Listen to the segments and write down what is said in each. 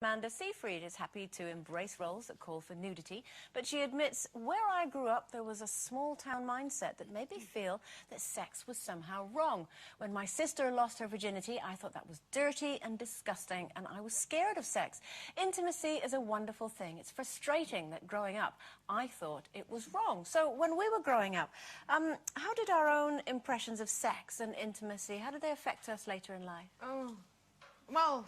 Amanda Seyfried is happy to embrace roles that call for nudity, but she admits, where I grew up, there was a small-town mindset that made me feel that sex was somehow wrong. When my sister lost her virginity, I thought that was dirty and disgusting, and I was scared of sex. Intimacy is a wonderful thing. It's frustrating that growing up, I thought it was wrong. So when we were growing up, how did our own impressions of sex and intimacy, how did they affect us later in life? Oh, well...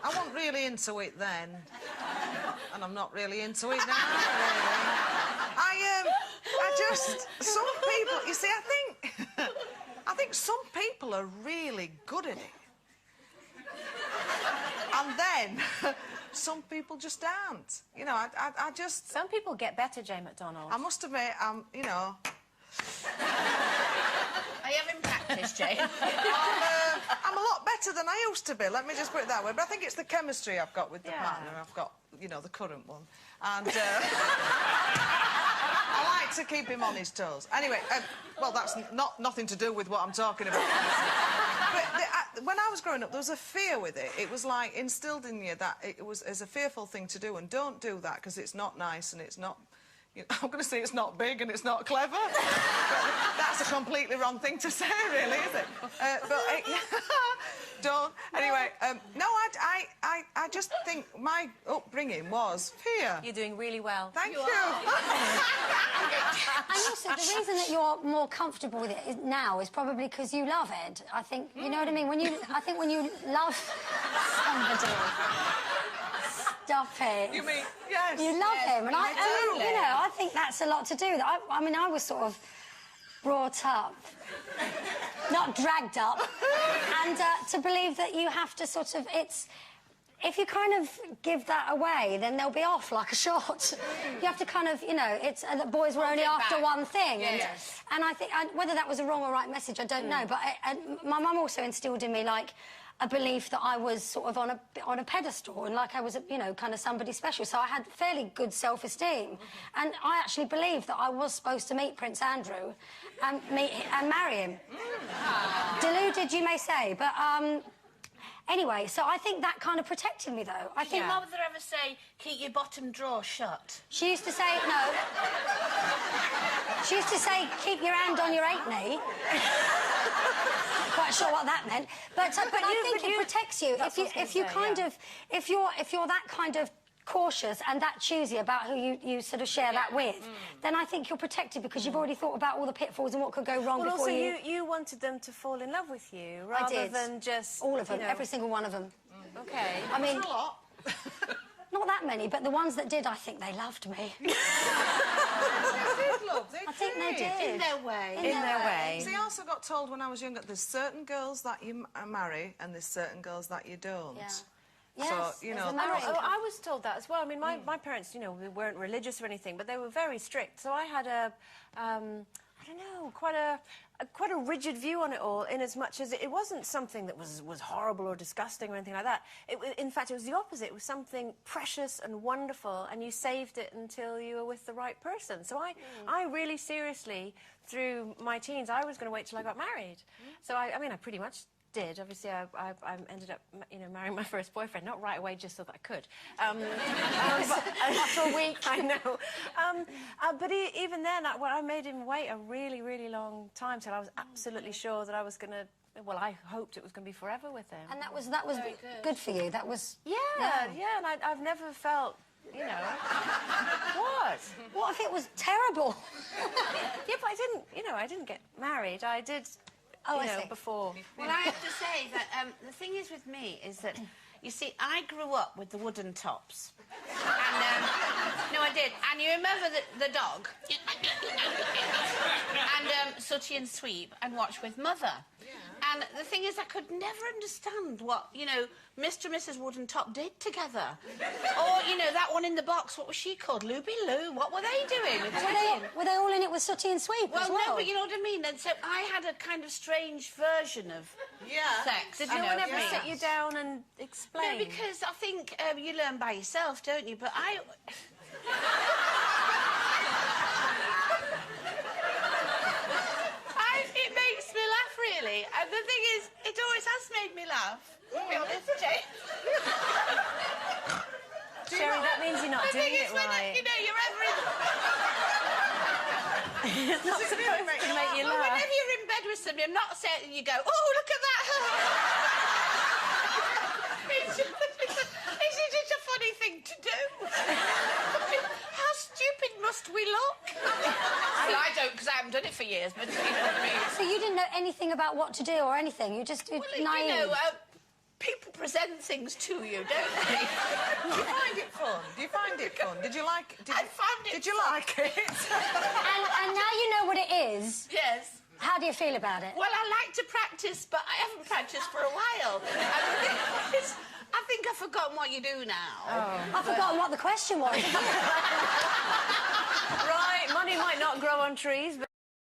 I wasn't really into it then, and I'm not really into it now, really. Some people, you see, I think some people are really good at it. And then, some people just aren't. You know, I just... Some people get better, Jane McDonald. I must admit, you know... Are you having practice, Jane? I'm a lot better than I used to be, let me just put it that way. But I think it's the chemistry I've got with the partner. I've got, you know, the current one. And I like to keep him on his toes. Anyway, well, that's nothing to do with what I'm talking about. But when I was growing up, there was a fear with it. It was, like, instilled in you that it was as a fearful thing to do, and don't do that because it's not nice and it's not... I'm going to say it's not big and it's not clever. That's a completely wrong thing to say, really, is it? Don't. Anyway, no, I just think my upbringing was fear. You're doing really well. Thank you. And also, the reason that you're more comfortable with it now is probably because you love Ed. I think, you know what I mean? I think when you love somebody... Stop it. You mean, yes. You love him, and I do. You know, I think that's a lot to do with it. I mean, I was sort of brought up, not dragged up, and to believe that you have to sort of, if you kind of give that away, then they'll be off like a shot. You have to kind of, you know, the boys were only after one thing. Yes. And I think, whether that was a wrong or right message, I don't know, but my mum also instilled in me, like, a belief that I was sort of on a pedestal and like I was, you know, kind of somebody special. So I had fairly good self-esteem. And I actually believed that I was supposed to meet Prince Andrew and marry him. Deluded, you may say, but anyway, so I think that kind of protected me, though. I think. Did your mother ever say, keep your bottom drawer shut? She used to say, no. She used to say, keep your hand on your eight knee. Quite sure what that meant, but I think it protects you if you're that kind of cautious and that choosy about who you sort of share that with, then I think you're protected because you've already thought about all the pitfalls and what could go wrong before you... Also, you wanted them to fall in love with you rather than just... All of them, you know... every single one of them. OK. I mean... That's a lot. Not that many, but the ones that did, I think they loved me. They did, love. They did. I think they did. In their way. In their way. See, I also got told when I was younger, there's certain girls that you marry and there's certain girls that you don't. Yeah. So, Yes, you know... I was told that as well. I mean, my parents, you know, we weren't religious or anything, but they were very strict. So I had a, I don't know, quite a rigid view on it all, in as much as it wasn't something that was horrible or disgusting or anything like that. In fact, it was the opposite. It was something precious and wonderful, and you saved it until you were with the right person. So I really seriously, through my teens, I was going to wait till I got married. So I mean, I pretty much did. Obviously, I ended up, you know, marrying my first boyfriend, not right away, just so that I could. For a week. I know. But even then, I made him wait a really, really long time till I was absolutely sure that I was going to... Well, I hoped it was going to be forever with him. And that was good for you. That was... Yeah, and I've never felt... You know, what? What if it was terrible? Yeah, but I didn't, you know, I didn't get married. I did, you know, before. Well, I have to say that the thing is with me is that, you see, I grew up with the wooden tops. And, no, I did. And you remember the dog? And Sooty and Sweep and Watch with Mother. Yeah. And the thing is, I could never understand what, you know, Mr. and Mrs. Wooden Top did together. Or, you know, that one in the box, what was she called? Luby Lou? What were they doing? Were they all in it with Sooty and Sweep as well? No, but you know what I mean? And so I had a kind of strange version of sex. Did no one ever sit you down and explain? No, because I think you learn by yourself, don't you? But it makes me laugh, really. And the thing is, it always has made me laugh. To be honest, Jane. Sherry, that means you're not The doing thing it is, when right. you know, you're ever in... It's not supposed to make you Well, laugh. whenever you're in bed with somebody, I'm not saying you go, oh, look at that. It's just a funny thing to do. How stupid must we look? Well, I don't, because I haven't done it for years, but you know what I mean. So you didn't know anything about what to do or anything? You just Well, naive? you know, people present things to you, don't they? Do you find it fun? Do you find it fun? Did you like... I found it Did you fun. like it? and now you know what it is. Yes. How do you feel about it? Well, I like to practice, but I haven't practiced for a while. I think I've forgotten what you do now. I've forgotten what the question was. Right, money might not grow on trees, but...